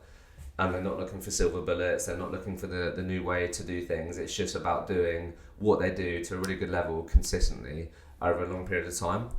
And they're not looking for silver bullets. They're not looking for the new way to do things. It's just about doing what they do to a really good level consistently over a long period of time.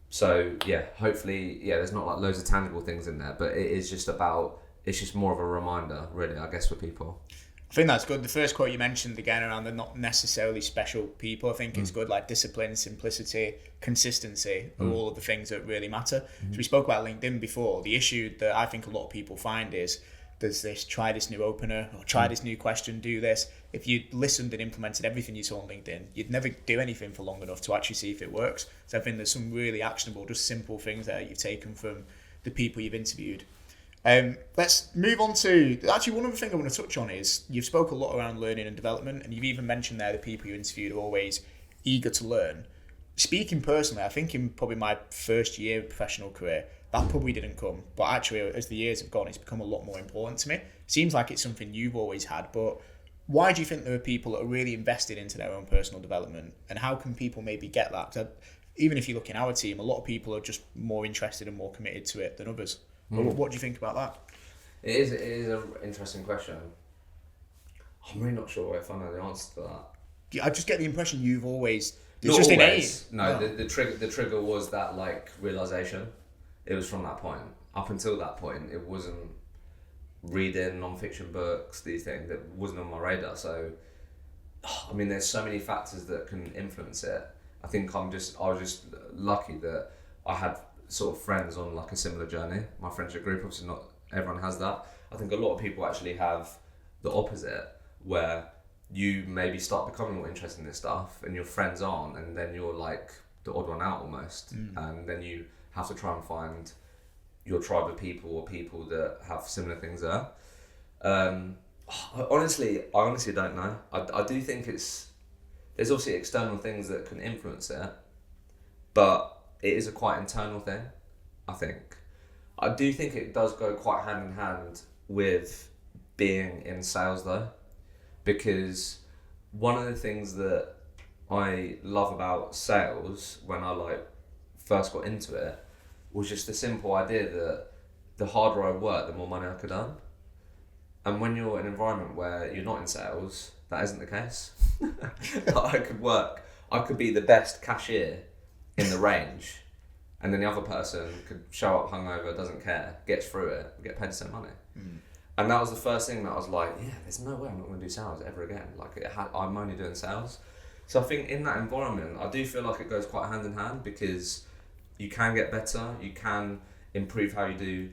So yeah, hopefully, yeah, there's not like loads of tangible things in there, but it is just about, it's just more of a reminder, really, I guess, for people. I think that's good. The first quote you mentioned again around the not necessarily special people, I think it's good. Like discipline, simplicity, consistency are all of the things that really matter. So we spoke about LinkedIn before. The issue that I think a lot of people find is there's this, try this new opener, or try this new question, do this. If you listened and implemented everything you saw on LinkedIn, you'd never do anything for long enough to actually see if it works. So I think there's some really actionable, just simple things there you've taken from the people you've interviewed. Let's move on to, actually one other thing I want to touch on is, you've spoke a lot around learning and development, and you've even mentioned there the people you interviewed are always eager to learn. Speaking personally, I think in probably my first year of professional career, that probably didn't come. But actually, as the years have gone, it's become a lot more important to me. Seems like it's something you've always had, but why do you think there are people that are really invested into their own personal development? And how can people maybe get that? 'Cause even if you look in our team, a lot of people are just more interested and more committed to it than others. What do you think about that? It is an interesting question. I'm really not sure if I know the answer to that. I just get the impression you've always... It's Not just always. innate. No, the trigger was that like realization. It was from that point. Up until that point, it wasn't reading non-fiction books, these things, that wasn't on my radar. So, I mean, there's so many factors that can influence it. I think I was just lucky that I had sort of friends on like a similar journey. My friendship group, obviously not everyone has that. I think a lot of people actually have the opposite, where you maybe start becoming more interested in this stuff and your friends aren't, and then you're like the odd one out almost. And then you have to try and find your tribe of people or people that have similar things there. I honestly don't know. I do think there's obviously external things that can influence it, but it is a quite internal thing, I think. I do think it does go quite hand in hand with being in sales though, because one of the things that I love about sales when I like first got into it was just the simple idea that the harder I work, the more money I could earn. And when you're in an environment where you're not in sales, that isn't the case. I could be the best cashier in the range, and then the other person could show up hungover, doesn't care, gets through it, get paid the same money. And that was the first thing that I was like, yeah, there's no way I'm not going to do sales ever again. I'm only doing sales. So I think in that environment, I do feel like it goes quite hand in hand, because you can get better, you can improve how you do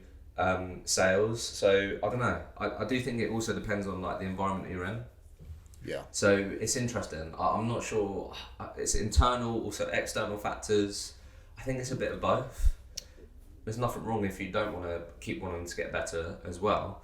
sales. So I don't know. I do think it also depends on like the environment you're in. Yeah. So it's interesting. I'm not sure. It's internal, also external factors. I think it's a bit of both. There's nothing wrong if you don't want to keep wanting to get better as well.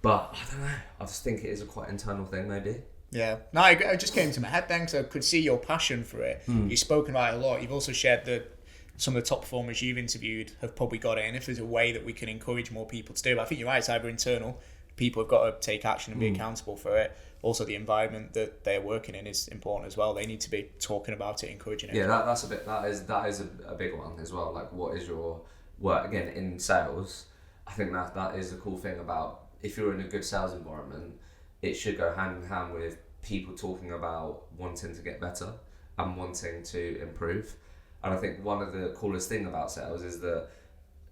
But I don't know. I just think it is a quite internal thing, maybe. Yeah. No, it just came to my head then, because I could see your passion for it. You've spoken about it a lot. You've also shared that some of the top performers you've interviewed have probably got it. And if there's a way that we can encourage more people to do it, I think you're right, it's either internal, people have got to take action and be accountable for it. Also, the environment that they're working in is important as well. They need to be talking about it, encouraging it. Yeah, that is a big one as well. Like, what is your work? Again, in sales, I think that is the cool thing about, if you're in a good sales environment, it should go hand in hand with people talking about wanting to get better and wanting to improve. And I think one of the coolest thing about sales is that,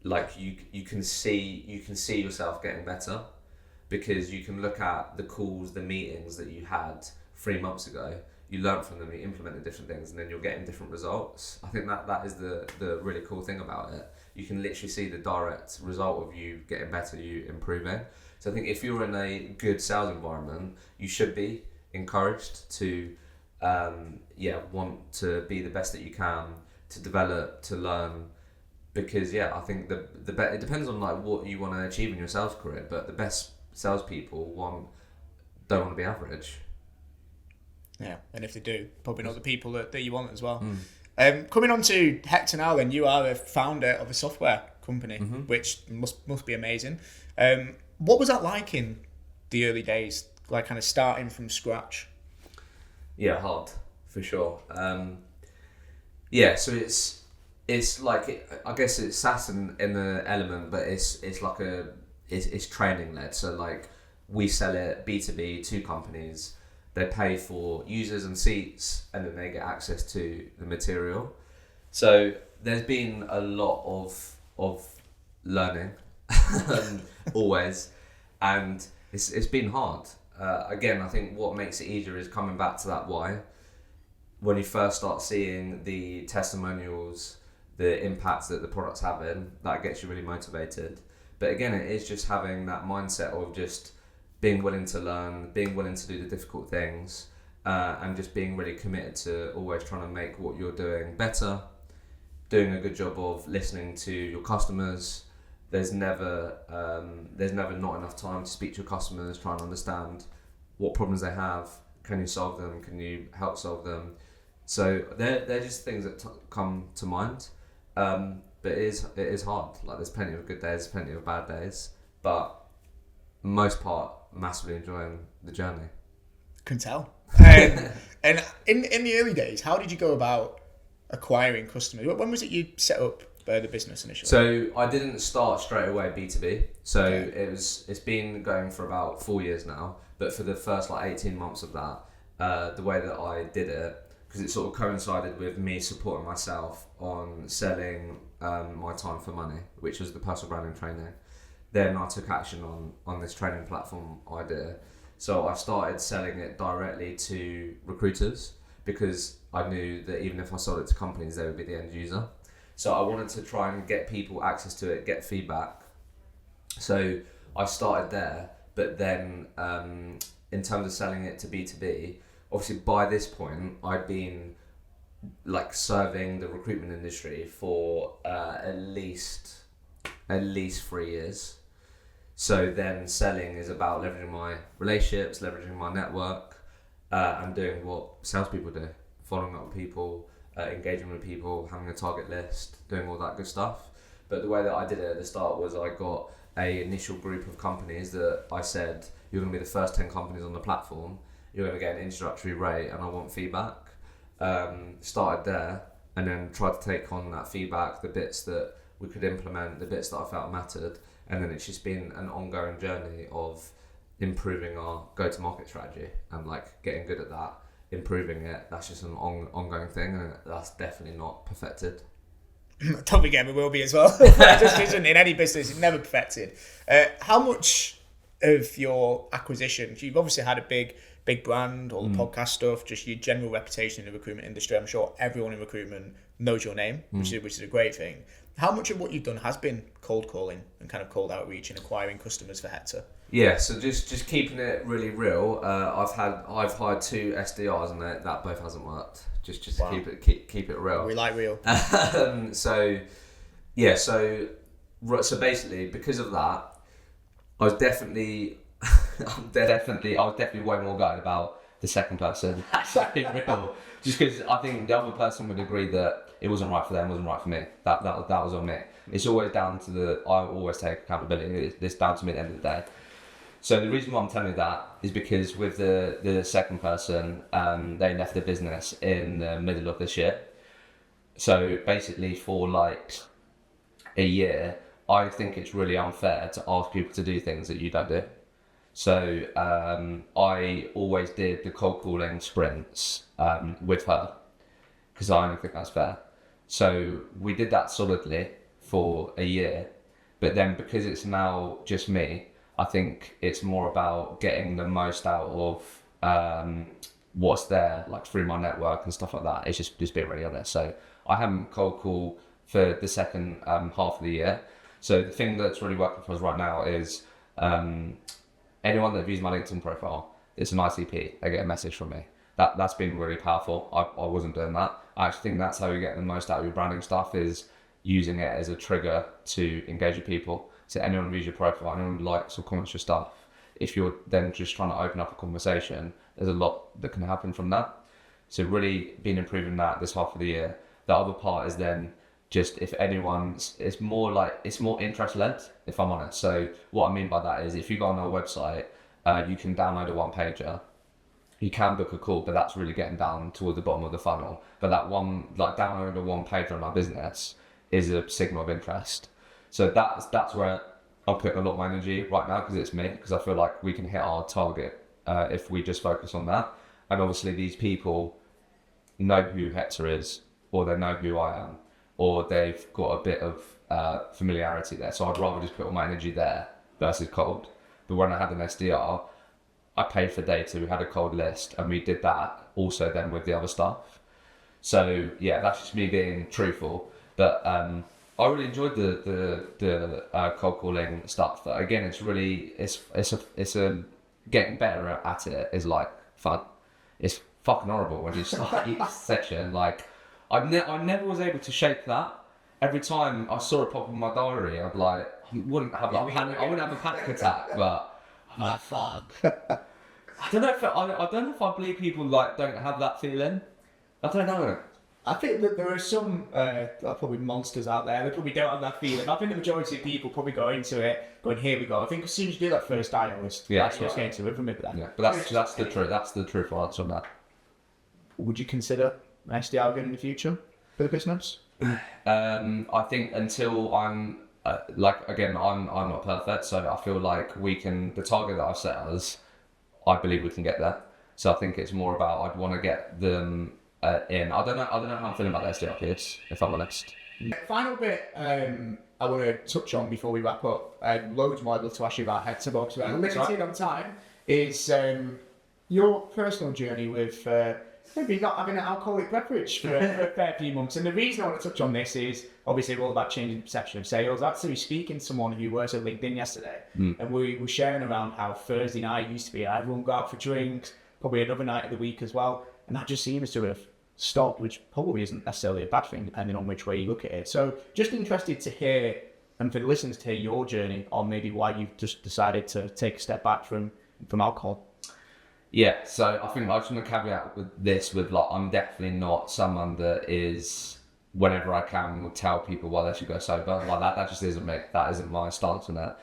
like, you can see yourself getting better, because you can look at the calls, the meetings that you had 3 months ago. You learn from them, you implemented different things, and then you're getting different results. I think that is the really cool thing about it. You can literally see the direct result of you getting better, you improving. So I think if you're in a good sales environment, you should be encouraged to want to be the best that you can, to develop, to learn, because I think it depends on like what you want to achieve in your sales career, but the best salespeople don't want to be average. Yeah, and if they do, probably not the people that you want as well. Coming on to Hector now, then, you are a founder of a software company, which must be amazing. What was that like in the early days, like kind of starting from scratch? Yeah, hard for sure. So it's like I guess it's SaaS in the element, but it's like it's training led. So like we sell it B2B to companies. They pay for users and seats, and then they get access to the material. So there's been a lot of learning, always, and it's been hard. Again, I think what makes it easier is coming back to that why. When you first start seeing the testimonials, the impacts that the product's having, that gets you really motivated. But again, it is just having that mindset of just being willing to learn, being willing to do the difficult things, and just being really committed to always trying to make what you're doing better, doing a good job of listening to your customers. There's never not enough time to speak to your customers, try and understand what problems they have. Can you solve them? Can you help solve them? So they're just things that come to mind. But it is hard. Like, there's plenty of good days, plenty of bad days, but most part, massively enjoying the journey. Can tell. And in the early days, how did you go about acquiring customers? When was it you set up the business initially? So I didn't start straight away B2B. So it's been going for about 4 years now. But for the first 18 months of that, the way that I did it, because it sort of coincided with me supporting myself on selling my time for money, which was the personal branding training. Then I took action on this training platform idea. So I started selling it directly to recruiters, because I knew that even if I sold it to companies, they would be the end user. So I wanted to try and get people access to it, get feedback. So I started there, but then in terms of selling it to B2B, obviously by this point I'd been serving the recruitment industry for at least 3 years. So then selling is about leveraging my relationships, leveraging my network, and doing what salespeople do, following up with people, engaging with people, having a target list, doing all that good stuff. But the way that I did it at the start was I got a initial group of companies that I said, you're going to be the first 10 companies on the platform, you're going to get an introductory rate and I want feedback. Started there and then tried to take on that feedback, the bits that we could implement, the bits that I felt mattered, and then it's just been an ongoing journey of improving our go-to-market strategy and getting good at that, improving it. That's just an ongoing thing, and that's definitely not perfected. Don't forget, we will be as well. Just isn't in any business, it's never perfected. How much of your acquisitions, you've obviously had a big brand, all the podcast stuff, just your general reputation in the recruitment industry. I'm sure everyone in recruitment knows your name, which is a great thing. How much of what you've done has been cold calling and kind of cold outreach and acquiring customers for Hector? Yeah, so just keeping it really real. I've hired 2 SDRs and that both hasn't worked. Just wow. keep it real. We like real. So basically because of that, I was definitely way more gutted about the second person. That's real. Just because I think the other person would agree that it wasn't right for them, wasn't right for me. That was on me. It's always down to I always take accountability. It's down to me at the end of the day. So the reason why I'm telling you that is because with the second person, they left the business in the middle of this year. So basically for a year, I think it's really unfair to ask people to do things that you don't do. So I always did the cold calling sprints with her, because I don't think that's fair. So we did that solidly for a year, but then because it's now just me, I think it's more about getting the most out of what's there, through my network and stuff like that. It's just being really honest. So I haven't cold called for the second half of the year. So the thing that's really working for us right now is anyone that views my LinkedIn profile, it's an ICP, they get a message from me. That's been really powerful. I wasn't doing that. I actually think that's how you get the most out of your branding stuff, is using it as a trigger to engage with people. So anyone views your profile, anyone likes or comments your stuff, if you're then just trying to open up a conversation, there's a lot that can happen from that. So really been improving that this half of the year. The other part is then just if anyone's, it's more interest led, if I'm honest. So what I mean by that is if you go on our website, you can download a one-pager. You can book a call, but that's really getting down towards the bottom of the funnel. But that one, downloading a one-pager on our business is a signal of interest. So that's where I'll put a lot of my energy right now, because it's me, because I feel like we can hit our target if we just focus on that. And obviously these people know who Hector is, or they know who I am, or they've got a bit of familiarity there. So I'd rather just put all my energy there versus cold. But when I had an SDR, I paid for data, we had a cold list, and we did that also then with the other stuff. So yeah, that's just me being truthful. But I really enjoyed the cold calling stuff. But again, it's a getting better at it is like fun. It's fucking horrible when you start each session. Like I never was able to shake that. Every time I saw it pop in my diary, I'd like I wouldn't have a panic attack, but I'm like fuck. I don't know if I believe people like don't have that feeling. I don't know. I think that there are some probably monsters out there that probably don't have that feeling. I think the majority of people probably go into it going, here we go. I think as soon as you do that first dial, that's what's going to rhythm with that. Yeah, but that's the truth. That's the truthful answer on that. Would you consider SDR again in the future for the business? I think until I'm I'm not perfect, so I feel like we can. The target that I've set us, I believe we can get there. So I think it's more about I'd want to get them in. I don't know how I'm feeling about the SDR piece, if I'm honest. Final bit I want to touch on before we wrap up. Loads more I'd love to ask you about Hector, but limited on time is your personal journey with maybe not having an alcoholic beverage for a fair few months. And the reason I want to touch on this is obviously we're all about changing the perception of sales. Actually speaking to someone who works at LinkedIn yesterday, and we were sharing around how Thursday night used to be everyone go out for drinks, probably another night of the week as well, and that just seems to have stopped, which probably isn't necessarily a bad thing depending on which way you look at it. So just interested to hear, and for the listeners to hear your journey on maybe why you've just decided to take a step back from alcohol. Yeah, so I think I just want to caveat with this with like I'm definitely not someone that is whenever I can will tell people why they should go sober. Like that just isn't me. That isn't my stance on that.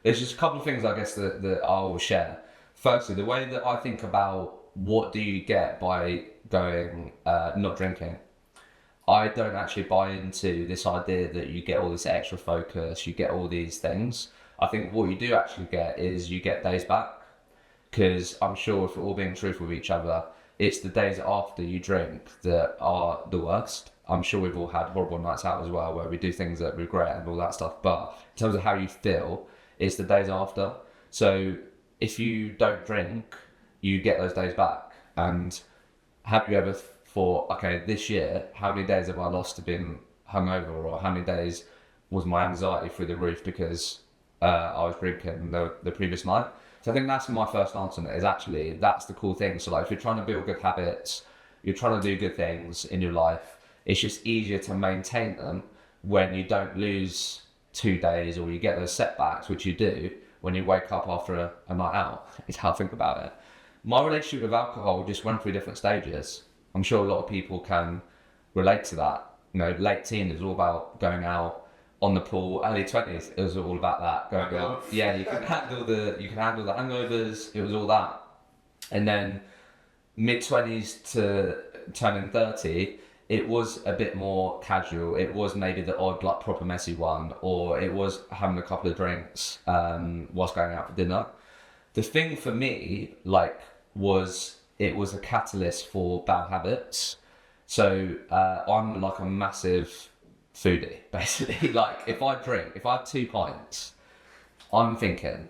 There's just a couple of things I guess that I will share. Firstly, the way that I think about what do you get by going not drinking. I don't actually buy into this idea that you get all this extra focus, you get all these things. I think what you do actually get is you get days back. Because I'm sure if we're all being truthful with each other, it's the days after you drink that are the worst. I'm sure we've all had horrible nights out as well where we do things that we regret and all that stuff. But in terms of how you feel, it's the days after. So if you don't drink, you get those days back. And have you ever thought, okay, this year, how many days have I lost to being hungover, or how many days was my anxiety through the roof because I was drinking the previous night? So I think that's my first answer on it, is actually that's the cool thing. So like if you're trying to build good habits, you're trying to do good things in your life, it's just easier to maintain them when you don't lose 2 days or you get those setbacks, which you do when you wake up after a night out, is how I think about it. My relationship with alcohol just went through different stages. I'm sure a lot of people can relate to that. You know, late teen is all about going out on the pool. Early 20s, it was all about that. Going out. Yeah, you can handle the hangovers. It was all that. And then mid 20s to turning 30, it was a bit more casual. It was maybe the odd like proper messy one, or it was having a couple of drinks whilst going out for dinner. The thing for me, like, was it was a catalyst for bad habits. So I'm like a massive foodie, basically. Like, if I have 2 pints, I'm thinking,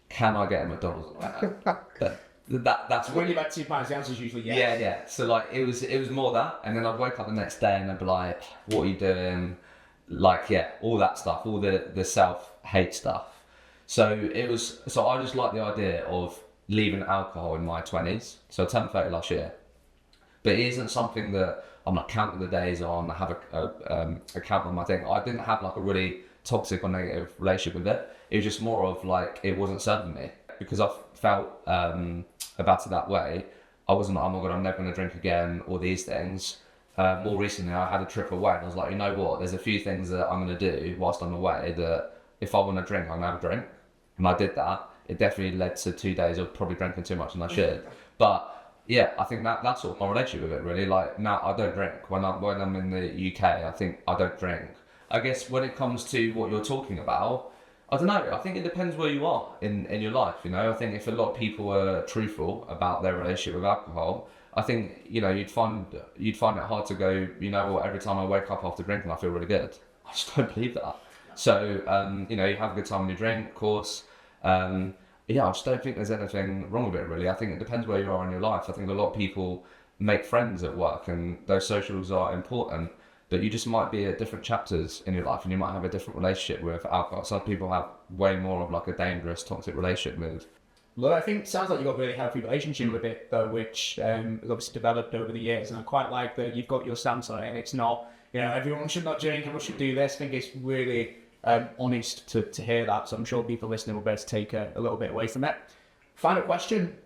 can I get a McDonald's on that? That's when you've had 2 pints, the answer's usually yes. Yeah. So like, it was more that, and then I'd wake up the next day and I'd be like, what are you doing? Like, yeah, all that stuff, all the self-hate stuff. So I just like the idea of leaving alcohol in my 20s. So I turned 30 last year. But it isn't something that I'm like counting the days on. I have a count on my thing. I didn't have like a really toxic or negative relationship with it. It was just more of like, it wasn't serving me. Because I felt about it that way, I wasn't like, oh my God, I'm never going to drink again, all these things. More recently, I had a trip away and I was like, you know what, there's a few things that I'm going to do whilst I'm away that if I want to drink, I'm going to have a drink. And I did that. It definitely led to 2 days of probably drinking too much than I should. But yeah, I think that's sort of my relationship with it really. Like now I don't drink. When I'm in the UK, I think I don't drink. I guess when it comes to what you're talking about, I don't know. I think it depends where you are in your life. You know, I think if a lot of people were truthful about their relationship with alcohol, I think, you know, you'd find it hard to go, you know, well, every time I wake up after drinking, I feel really good. I just don't believe that. So, you know, you have a good time when you drink, of course. Yeah, I just don't think there's anything wrong with it, really. I think it depends where you are in your life. I think a lot of people make friends at work, and those socials are important. but you just might be at different chapters in your life, and you might have a different relationship with alcohol. Some people have way more of like a dangerous, toxic relationship with. Well, I think it sounds like you've got a really healthy relationship with it, though, which has obviously developed over the years. And I quite like that you've got your stance on it. And it's not, everyone should not drink, everyone should do this. I think it's really honest to hear that. So I'm sure people listening will be able to take a little bit away from it. Final question,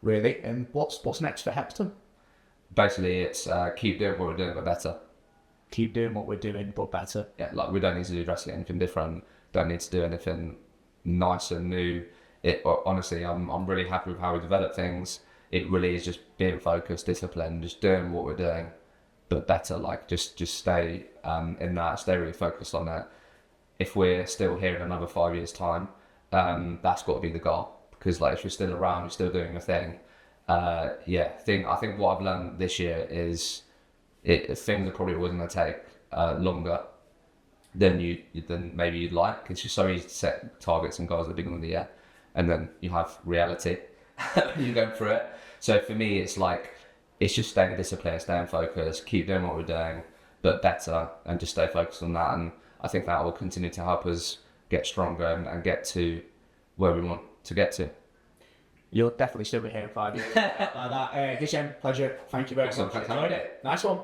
really, and what's next for Hector? Basically, it's keep doing what we're doing, but better. Keep doing what we're doing, but better. Yeah, like we don't need to do drastically anything different. Don't need to do anything nice and new. Honestly, I'm really happy with how we develop things. It really is just being focused, disciplined, just doing what we're doing, but better. Like just stay in that, stay really focused on that. If we're still here in another 5 years' time, that's got to be the goal. Because like if you're still around, you're still doing a thing. I think what I've learned this year is things are probably always going to take longer than than maybe you'd like. It's just so easy to set targets and goals at the beginning of the year, and then you have reality. You go through it. So for me, it's just staying disciplined, staying focused, keep doing what we're doing, but better, and just stay focused on that. And I think that will continue to help us get stronger and get to where we want to get to. You'll definitely still be here in 5 years. Like that. Hishem, pleasure. Thank you very much. Enjoyed it. Nice one.